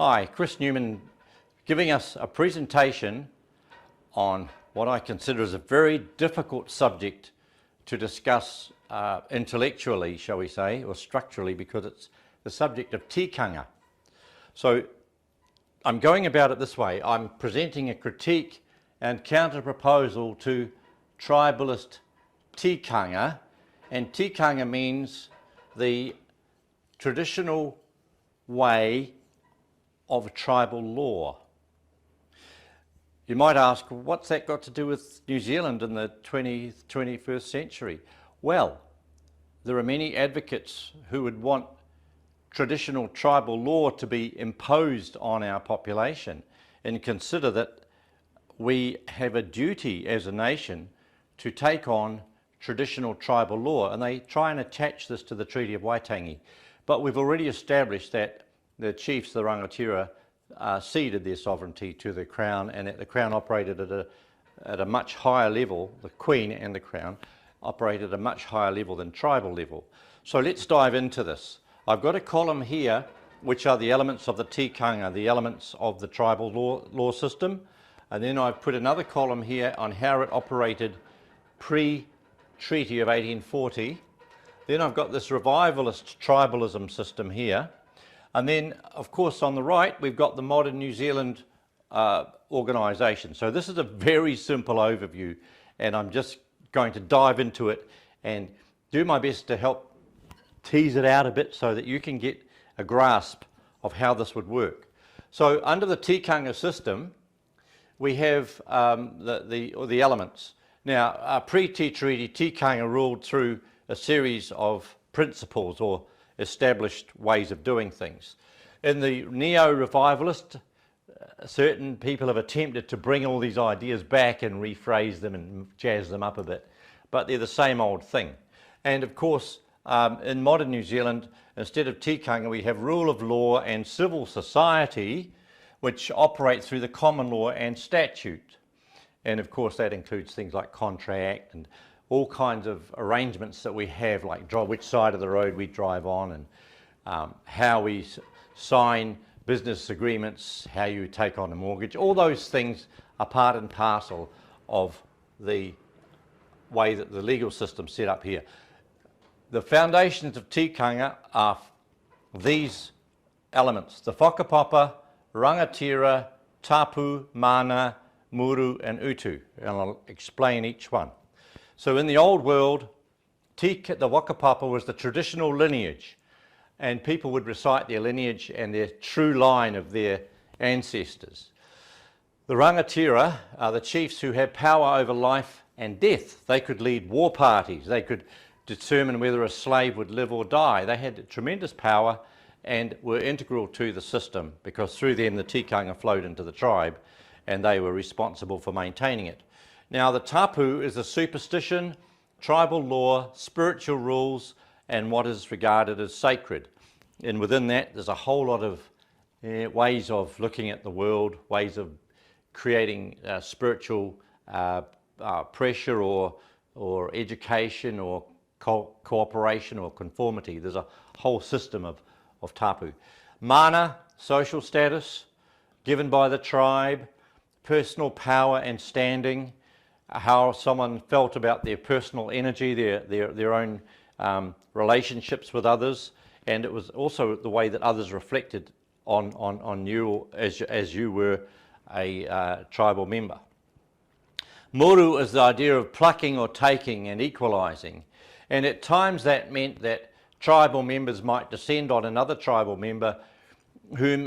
Hi, Chris Newman giving us a presentation on what I consider as a very difficult subject to discuss intellectually, shall we say, or structurally, because it's the subject of tikanga. So I'm going about it this way. I'm presenting a critique and counter-proposal to tribalist tikanga, and tikanga means the traditional way of tribal law. You might ask, what's that got to do with New Zealand in the 21st century? Well, there are many advocates who would want traditional tribal law to be imposed on our population and consider that we have a duty as a nation to take on traditional tribal law, and they try and attach this to the Treaty of Waitangi. But we've already established that the chiefs, the rangatira, ceded their sovereignty to the Crown, and that the Crown operated at a much higher level. The Queen and the Crown operated at a much higher level than tribal level. So let's dive into this. I've got a column here which are the elements of the tikanga, the elements of the tribal law system, and then I've put another column here on how it operated pre-Treaty of 1840. Then I've got this revivalist tribalism system here. And then, of course, on the right, we've got the modern New Zealand organisation. So this is a very simple overview, and I'm just going to dive into it and do my best to help tease it out a bit so that you can get a grasp of how this would work. So under the tikanga system, we have the elements. Now, pre-Tea Treaty, tikanga ruled through a series of principles or established ways of doing things. In the neo-revivalist, certain people have attempted to bring all these ideas back and rephrase them and jazz them up a bit, but they're the same old thing. And of course, in modern New Zealand, instead of tikanga, we have rule of law and civil society, which operate through the common law and statute. And of course, that includes things like contract and all kinds of arrangements that we have, like which side of the road we drive on, and how we sign business agreements, how you take on a mortgage. All those things are part and parcel of the way that the legal system's set up here. The foundations of tikanga are these elements: the whakapapa, rangatira, tapu, mana, muru, and utu. And I'll explain each one. So in the old world, the whakapapa was the traditional lineage, and people would recite their lineage and their true line of their ancestors. The rangatira are the chiefs who had power over life and death. They could lead war parties. They could determine whether a slave would live or die. They had tremendous power and were integral to the system, because through them the tikanga flowed into the tribe and they were responsible for maintaining it. Now, the tapu is a superstition, tribal law, spiritual rules, and what is regarded as sacred. And within that, there's a whole lot of ways of looking at the world, ways of creating spiritual pressure or education or cooperation or conformity. There's a whole system of tapu. Mana, social status, given by the tribe, personal power and standing, how someone felt about their personal energy, their own relationships with others, and it was also the way that others reflected on you as you were a tribal member. Muru is the idea of plucking or taking and equalising, and at times that meant that tribal members might descend on another tribal member whom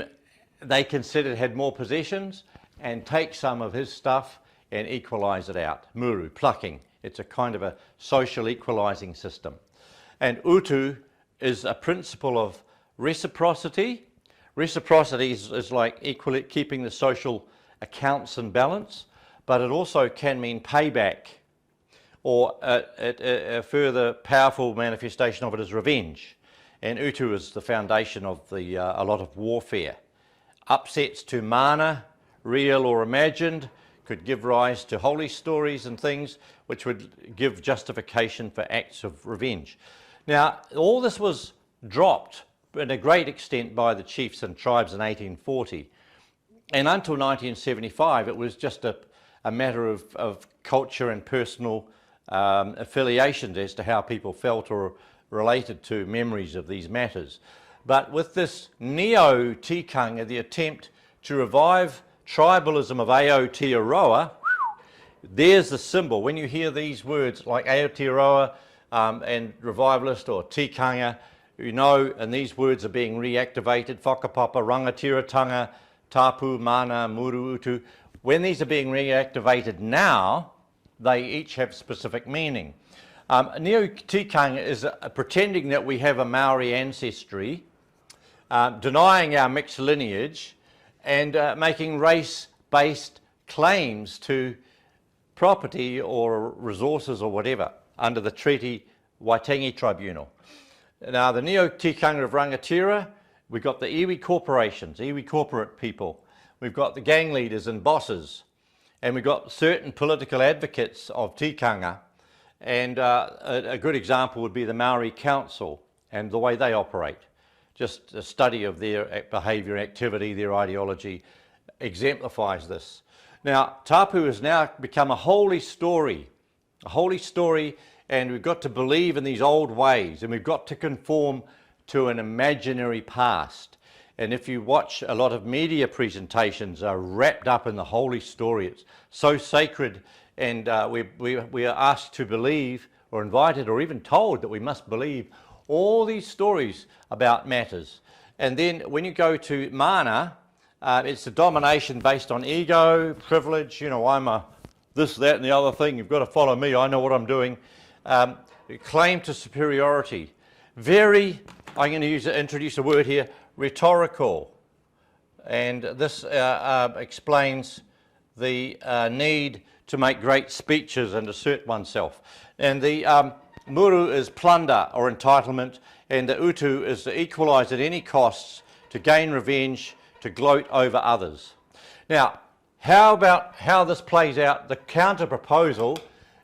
they considered had more possessions and take some of his stuff and equalise it out. Muru, plucking. It's a kind of a social equalising system. And utu is a principle of reciprocity. Reciprocity is like equally keeping the social accounts in balance, but it also can mean payback, or a further powerful manifestation of it is revenge. And utu is the foundation of a lot of warfare. Upsets to mana, real or imagined, could give rise to holy stories and things which would give justification for acts of revenge. Now, all this was dropped in a great extent by the chiefs and tribes in 1840. And until 1975, it was just a matter of culture and personal affiliations as to how people felt or related to memories of these matters. But with this neo-Tikanga, the attempt to revive tribalism of Aotearoa, there's the symbol. When you hear these words like Aotearoa and revivalist or Tikanga, you know, and these words are being reactivated, whakapapa, rangatiratanga, tapu, mana, muru, utu. When these are being reactivated now, they each have specific meaning. Neo-Tikanga is pretending that we have a Maori ancestry, denying our mixed lineage, and making race-based claims to property or resources or whatever under the Treaty Waitangi Tribunal. Now, the neo-Tikanga of Rangatira, we've got the iwi corporations, iwi corporate people. We've got the gang leaders and bosses, and we've got certain political advocates of Tikanga. And a good example would be the Maori Council and the way they operate. Just a study of their behaviour, activity, their ideology exemplifies this. Now, tapu has now become a holy story, and we've got to believe in these old ways, and we've got to conform to an imaginary past. And if you watch a lot of media presentations are wrapped up in the holy story, it's so sacred, and we are asked to believe, or invited, or even told that we must believe all these stories about matters. And then when you go to mana, it's a domination based on ego, privilege, you know, I'm a this, that and the other thing, you've got to follow me, I know what I'm doing. Claim to superiority. Very, I'm going to introduce a word here, rhetorical. And this explains the need to make great speeches and assert oneself. And the muru is plunder or entitlement, and the utu is to equalise at any costs, to gain revenge, to gloat over others. Now, how about how this plays out? The counter proposal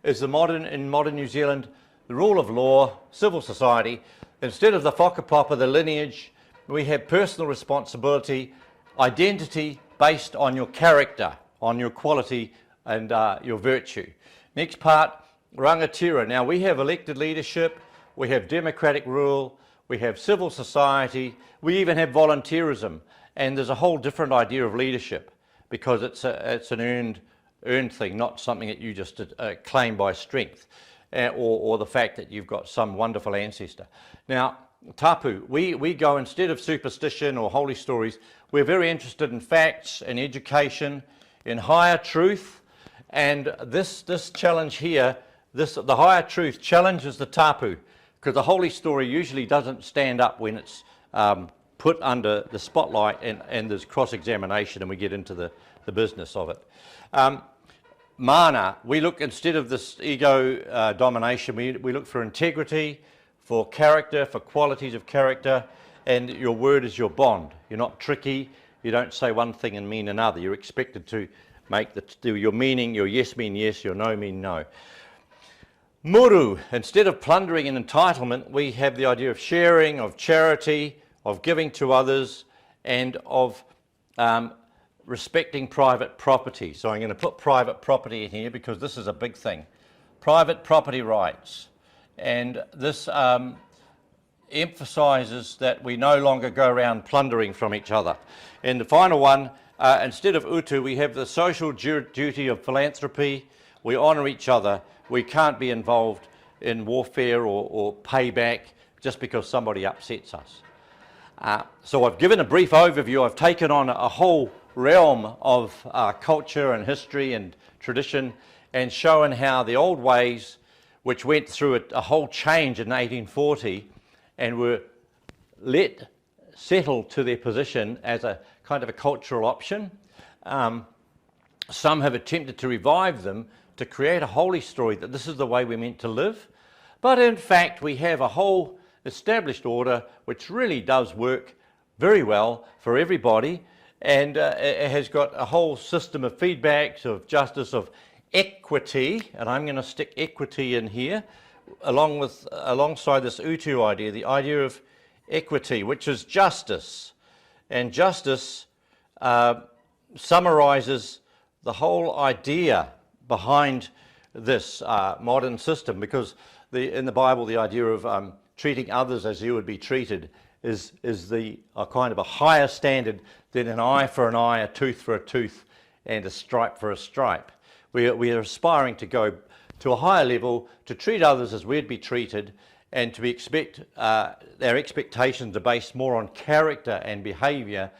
is in modern New Zealand, the rule of law, civil society. Instead of the whakapapa, the lineage, we have personal responsibility, identity based on your character, on your quality and your virtue. Next part, rangatira. Now we have elected leadership, we have democratic rule, we have civil society, we even have volunteerism, and there's a whole different idea of leadership because it's an earned thing, not something that you just claim by strength or the fact that you've got some wonderful ancestor. Now, tapu, we go, instead of superstition or holy stories, we're very interested in facts, in education, in higher truth, and this challenge here, the higher truth challenges the tapu, because the holy story usually doesn't stand up when it's put under the spotlight and there's cross-examination and we get into the business of it. Mana, we look, instead of this ego domination, we look for integrity, for character, for qualities of character, and your word is your bond. You're not tricky, you don't say one thing and mean another. You're expected to make your meaning, your yes mean yes, your no mean no. Muru, instead of plundering and entitlement, we have the idea of sharing, of charity, of giving to others, and of respecting private property. So I'm going to put private property in here because this is a big thing. Private property rights. And this emphasises that we no longer go around plundering from each other. And the final one, instead of utu, we have the social duty of philanthropy. We honour each other. We can't be involved in warfare or payback just because somebody upsets us. So I've given a brief overview. I've taken on a whole realm of culture and history and tradition and shown how the old ways, which went through a whole change in 1840 and were settled to their position as a kind of a cultural option. Some have attempted to revive them to create a holy story that this is the way we're meant to live. But in fact, we have a whole established order which really does work very well for everybody, and it has got a whole system of feedbacks, of justice, of equity, and I'm going to stick equity in here, alongside this utu idea, the idea of equity, which is justice. And justice summarises the whole idea behind this modern system, because in the Bible the idea of treating others as you would be treated is a kind of a higher standard than an eye for an eye, a tooth for a tooth, and a stripe for a stripe. We are aspiring to go to a higher level, to treat others as we'd be treated, and to their expectations are based more on character and behaviour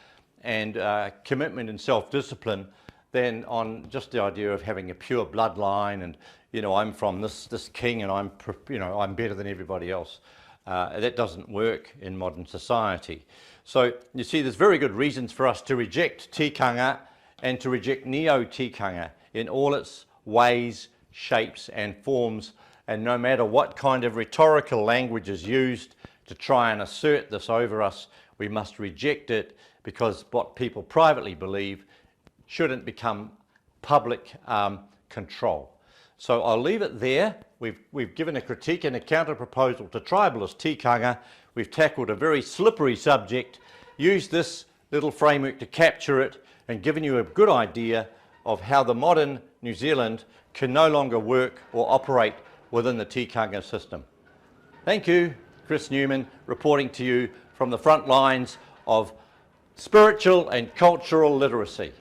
and commitment and self-discipline than on just the idea of having a pure bloodline and, you know, I'm from this king and I'm better than everybody else. That doesn't work in modern society. So you see, there's very good reasons for us to reject tikanga and to reject neo-Tikanga in all its ways, shapes and forms, and no matter what kind of rhetorical language is used to try and assert this over us, we must reject it, because what people privately believe shouldn't become public control. So I'll leave it there. We've given a critique and a counter proposal to tribalist tikanga. We've tackled a very slippery subject, used this little framework to capture it, and given you a good idea of how the modern New Zealand can no longer work or operate within the tikanga system. Thank you. Chris Newman reporting to you from the front lines of spiritual and cultural literacy.